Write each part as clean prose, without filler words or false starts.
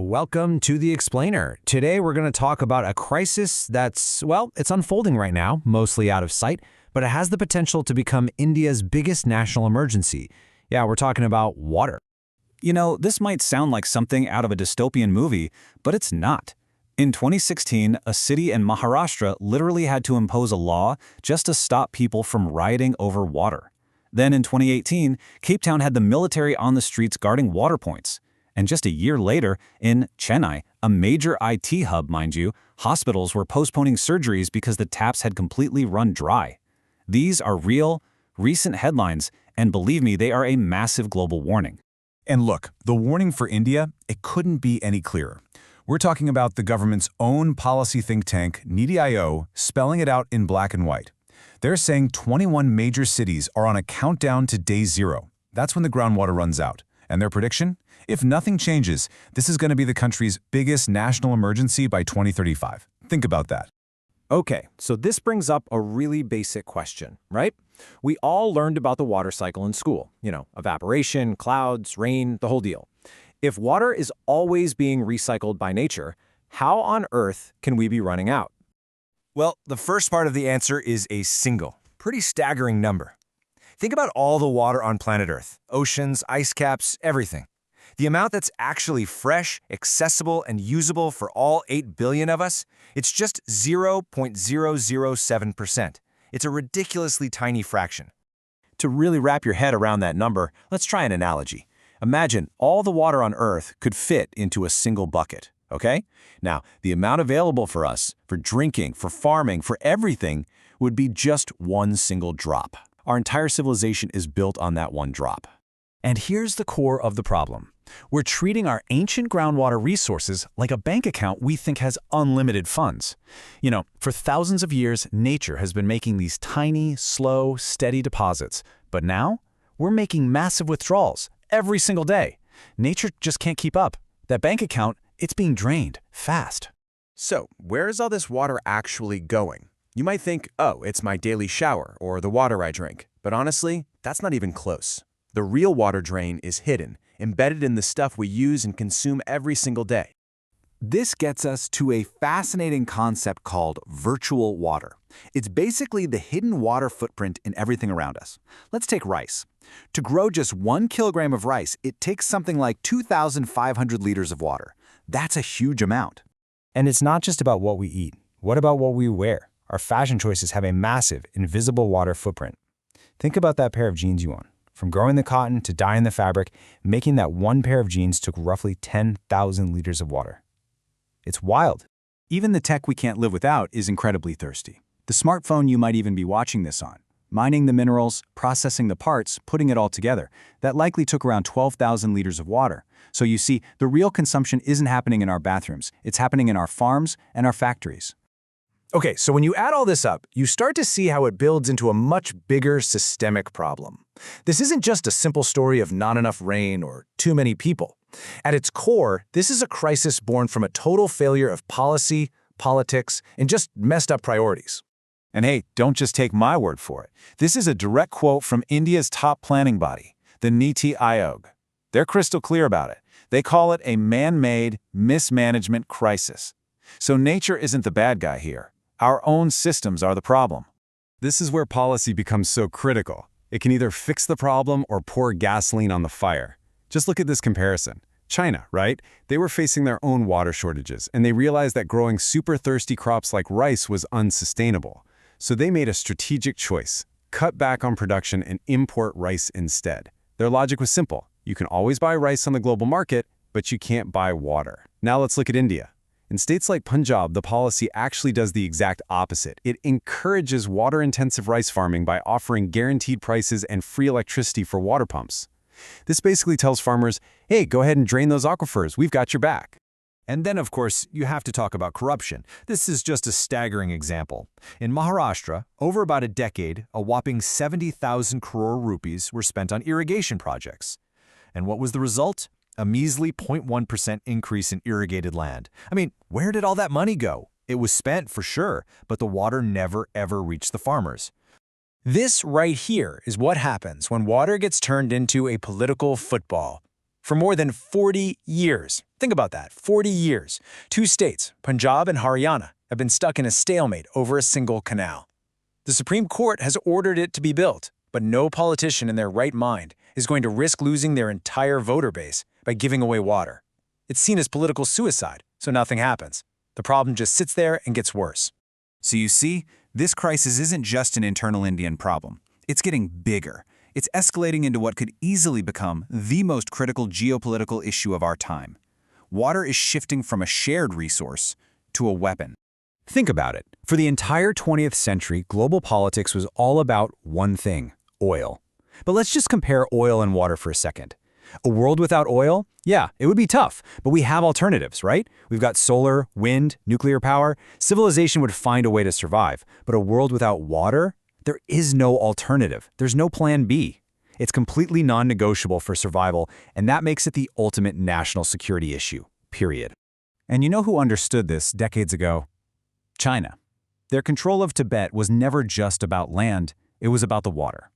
Welcome to The Explainer. Today we're going to talk about a crisis that's, well, it's unfolding right now, mostly out of sight, but it has the potential to become India's biggest national emergency. Yeah, we're talking about water. You know, this might sound like something out of a dystopian movie, but it's not. In 2016, a city in Maharashtra literally had to impose a law just to stop people from rioting over water. Then in 2018, Cape Town had the military on the streets guarding water points. And just a year later, in Chennai, a major IT hub, mind you, hospitals were postponing surgeries because the taps had completely run dry. These are real, recent headlines, and believe me, they are a massive global warning. And look, the warning for India, it couldn't be any clearer. We're talking about the government's own policy think tank, NITI-IO, spelling it out in black and white. They're saying 21 major cities are on a countdown to day zero. That's when the groundwater runs out. And their prediction? If nothing changes, this is going to be the country's biggest national emergency by 2035. Think about that. Okay, so this brings up a really basic question, right? We all learned about the water cycle in school. Evaporation, clouds, rain, the whole deal. If water is always being recycled by nature, how on earth can we be running out? Well, the first part of the answer is a single, pretty staggering number. Think about all the water on planet Earth, oceans, ice caps, everything. The amount that's actually fresh, accessible, and usable for all 8 billion of us, it's just 0.007%. It's a ridiculously tiny fraction. To really wrap your head around that number, let's try an analogy. Imagine all the water on Earth could fit into a single bucket, okay? Now, the amount available for us, for drinking, for farming, for everything, would be just one single drop. Our entire civilization is built on that one drop. And here's the core of the problem. We're treating our ancient groundwater resources like a bank account we think has unlimited funds. For thousands of years, nature has been making these tiny, slow, steady deposits. But now, we're making massive withdrawals every single day. Nature just can't keep up. That bank account, it's being drained fast. So, where is all this water actually going? You might think, oh, it's my daily shower or the water I drink. But honestly, that's not even close. The real water drain is hidden, embedded in the stuff we use and consume every single day. This gets us to a fascinating concept called virtual water. It's basically the hidden water footprint in everything around us. Let's take rice. To grow just 1 kilogram of rice, it takes something like 2,500 liters of water. That's a huge amount. And it's not just about what we eat. What about what we wear? Our fashion choices have a massive, invisible water footprint. Think about that pair of jeans you own. From growing the cotton to dyeing the fabric, making that one pair of jeans took roughly 10,000 liters of water. It's wild. Even the tech we can't live without is incredibly thirsty. The smartphone you might even be watching this on. Mining the minerals, processing the parts, putting it all together. That likely took around 12,000 liters of water. So you see, the real consumption isn't happening in our bathrooms. It's happening in our farms and our factories. Okay, so when you add all this up, you start to see how it builds into a much bigger systemic problem. This isn't just a simple story of not enough rain or too many people. At its core, this is a crisis born from a total failure of policy, politics, and just messed up priorities. And hey, don't just take my word for it. This is a direct quote from India's top planning body, the NITI Aayog. They're crystal clear about it. They call it a man-made mismanagement crisis. So nature isn't the bad guy here. Our own systems are the problem. This is where policy becomes so critical. It can either fix the problem or pour gasoline on the fire. Just look at this comparison. China, right? They were facing their own water shortages, and they realized that growing super thirsty crops like rice was unsustainable. So they made a strategic choice: cut back on production and import rice instead. Their logic was simple. You can always buy rice on the global market, but you can't buy water. Now let's look at India. In states like Punjab, the policy actually does the exact opposite. It encourages water-intensive rice farming by offering guaranteed prices and free electricity for water pumps. This basically tells farmers, hey, go ahead and drain those aquifers. We've got your back. And then, of course, you have to talk about corruption. This is just a staggering example. In Maharashtra, over about a decade, a whopping 70,000 crore rupees were spent on irrigation projects. And what was the result? A measly 0.1% increase in irrigated land. I mean, where did all that money go? It was spent for sure, but the water never ever reached the farmers. This right here is what happens when water gets turned into a political football. For more than 40 years, Think about that, 40 years. Two states, Punjab and Haryana, have been stuck in a stalemate over a single canal. The Supreme Court has ordered it to be built, but no politician in their right mind is going to risk losing their entire voter base by giving away water. It's seen as political suicide, so nothing happens. The problem just sits there and gets worse. So you see, this crisis isn't just an internal Indian problem. It's getting bigger. It's escalating into what could easily become the most critical geopolitical issue of our time. Water is shifting from a shared resource to a weapon. Think about it. For the entire 20th century, global politics was all about one thing: oil. But let's just compare oil and water for a second. A world without oil? Yeah, it would be tough, but we have alternatives, right? We've got solar, wind, nuclear power. Civilization would find a way to survive. But a world without water? There is no alternative. There's no plan B. It's completely non-negotiable for survival, and that makes it the ultimate national security issue, period. And you know who understood this decades ago? China. Their control of Tibet was never just about land, it was about the water.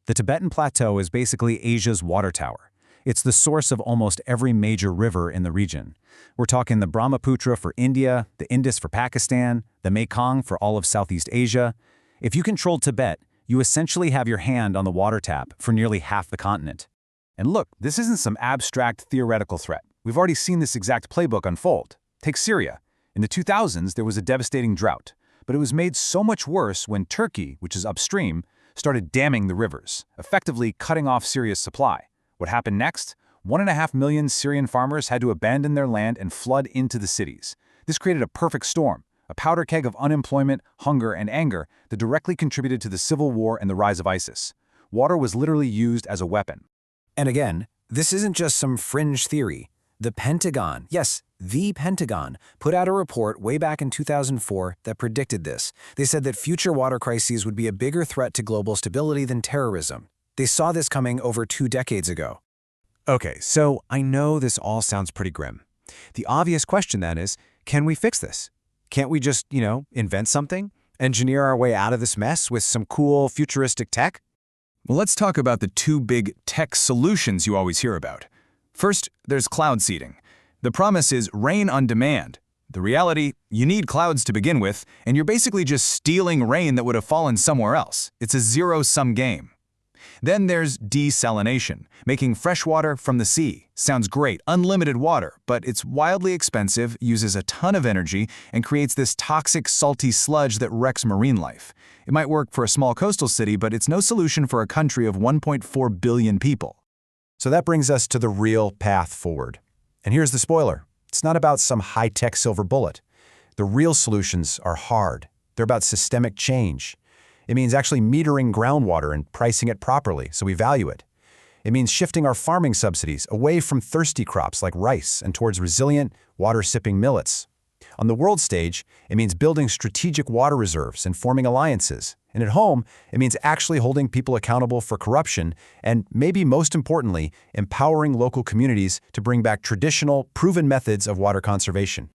The Tibetan Plateau is basically Asia's water tower. It's the source of almost every major river in the region. We're talking the Brahmaputra for India, the Indus for Pakistan, the Mekong for all of Southeast Asia. If you control Tibet, you essentially have your hand on the water tap for nearly half the continent. And look, this isn't some abstract theoretical threat. We've already seen this exact playbook unfold. Take Syria. In the 2000s, there was a devastating drought, but it was made so much worse when Turkey, which is upstream, started damming the rivers, effectively cutting off Syria's supply. What happened next? 1.5 million Syrian farmers had to abandon their land and flood into the cities. This created a perfect storm, a powder keg of unemployment, hunger, and anger that directly contributed to the civil war and the rise of ISIS. Water was literally used as a weapon. And again, this isn't just some fringe theory. The Pentagon, yes, the Pentagon, put out a report way back in 2004 that predicted this. They said that future water crises would be a bigger threat to global stability than terrorism. They saw this coming over 2 decades ago. Okay, so I know this all sounds pretty grim. The obvious question then is, can we fix this? Can't we just, invent something? Engineer our way out of this mess with some cool futuristic tech? Well, let's talk about the two big tech solutions you always hear about. First, there's cloud seeding. The promise is rain on demand. The reality, you need clouds to begin with, and you're basically just stealing rain that would have fallen somewhere else. It's a zero-sum game. Then there's desalination, making fresh water from the sea. Sounds great, unlimited water, but it's wildly expensive, uses a ton of energy, and creates this toxic, salty sludge that wrecks marine life. It might work for a small coastal city, but it's no solution for a country of 1.4 billion people. So that brings us to the real path forward. And here's the spoiler. It's not about some high-tech silver bullet. The real solutions are hard. They're about systemic change. It means actually metering groundwater and pricing it properly so we value it. It means shifting our farming subsidies away from thirsty crops like rice and towards resilient, water-sipping millets. On the world stage, it means building strategic water reserves and forming alliances. And at home, it means actually holding people accountable for corruption and, maybe most importantly, empowering local communities to bring back traditional, proven methods of water conservation.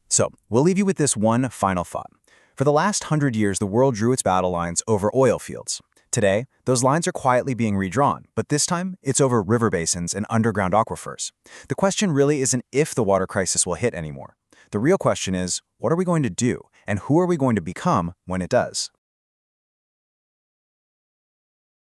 So, we'll leave you with this one final thought. For the last 100 years, the world drew its battle lines over oil fields. Today, those lines are quietly being redrawn, but this time, it's over river basins and underground aquifers. The question really isn't if the water crisis will hit anymore. The real question is, what are we going to do, and who are we going to become when it does?